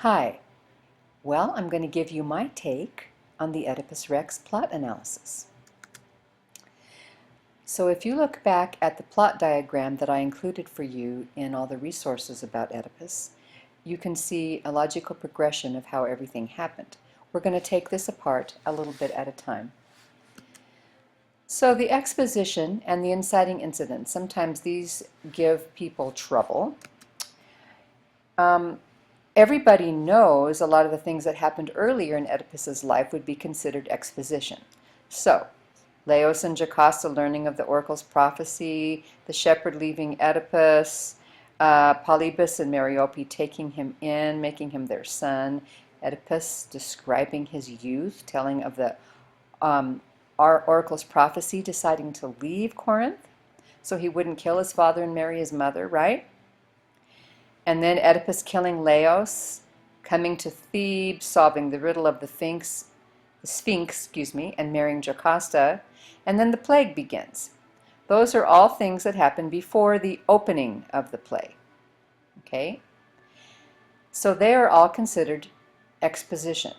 Hi. Well, I'm going to give you my take on the Oedipus Rex plot analysis. So if you look back at the plot diagram that I included for you in all the resources about Oedipus, you can see a logical progression of how everything happened. We're going to take this apart a little bit at a time. So the exposition and the inciting incident, sometimes these give people trouble. Everybody knows a lot of the things that happened earlier in Oedipus's life would be considered exposition. So, Laos and Jocasta learning of the oracle's prophecy, the shepherd leaving Oedipus, Polybus and Merope taking him in, making him their son, Oedipus describing his youth, telling of the oracle's prophecy, deciding to leave Corinth so he wouldn't kill his father and marry his mother, right? And then Oedipus killing Laos, coming to Thebes, solving the riddle of the Sphinx, and marrying Jocasta. And then the plague begins. Those are all things that happen before the opening of the play. Okay? So they are all considered exposition.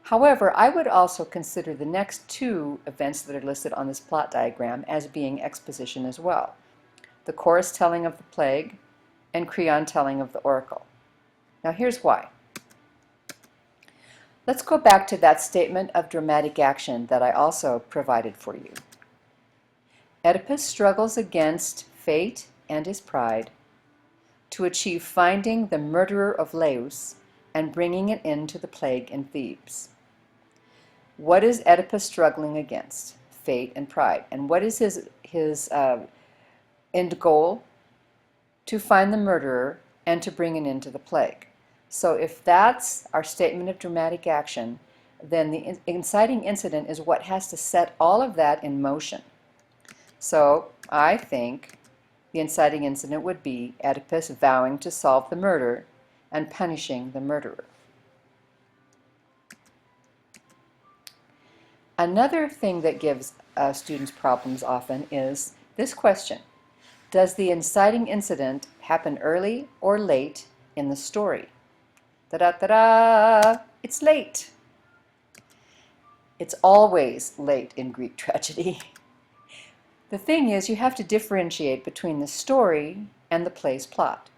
However, I would also consider the next two events that are listed on this plot diagram as being exposition as well. The chorus telling of the plague, and Creon telling of the oracle. Now here's why. Let's go back to that statement of dramatic action that I also provided for you. Oedipus struggles against fate and his pride to achieve finding the murderer of Laus and bringing it into the plague in Thebes. What is Oedipus struggling against? Fate and pride. And what is his end goal? To find the murderer and to bring it into the plague. So if that's our statement of dramatic action, then the inciting incident is what has to set all of that in motion. So I think the inciting incident would be Oedipus vowing to solve the murder and punishing the murderer. Another thing that gives students problems often is this question. Does the inciting incident happen early or late in the story? Ta-da-ta-da! It's late. It's always late in Greek tragedy. The thing is, you have to differentiate between the story and the play's plot.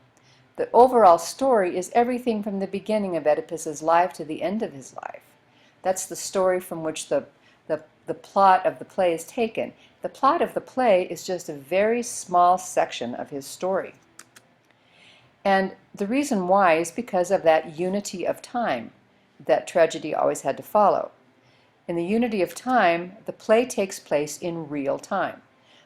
The overall story is everything from the beginning of Oedipus's life to the end of his life. That's the story from which the plot of the play is taken. The plot of the play is just a very small section of his story. And the reason why is because of that unity of time that tragedy always had to follow. In the unity of time, the play takes place in real time.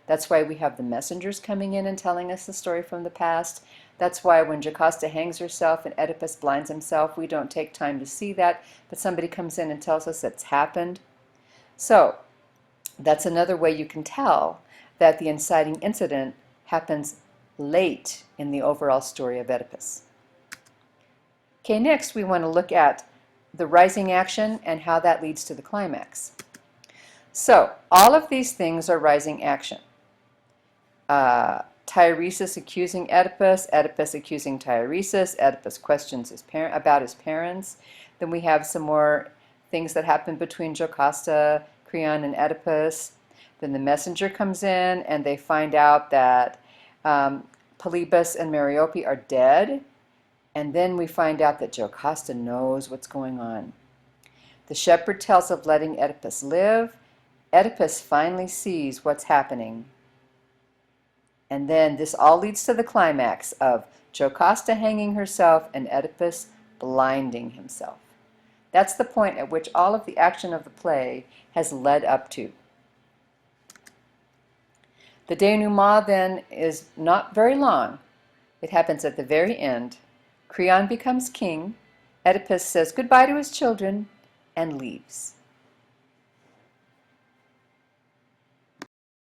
That's why we have the messengers coming in and telling us the story from the past. That's why when Jocasta hangs herself and Oedipus blinds himself, we don't take time to see that, but somebody comes in and tells us it's happened. So, that's another way you can tell that the inciting incident happens late in the overall story of Oedipus. Okay, next we want to look at the rising action and how that leads to the climax. So, all of these things are rising action. Tiresias accusing Oedipus, Oedipus accusing Tiresias, Oedipus questions about his parents. Then we have some more things that happen between Jocasta, Creon, and Oedipus. Then the messenger comes in and they find out that Polybus and Merope are dead. And then we find out that Jocasta knows what's going on. The shepherd tells of letting Oedipus live. Oedipus finally sees what's happening. And then this all leads to the climax of Jocasta hanging herself and Oedipus blinding himself. That's the point at which all of the action of the play has led up to. The denouement then is not very long. It happens at the very end. Creon becomes king. Oedipus says goodbye to his children and leaves.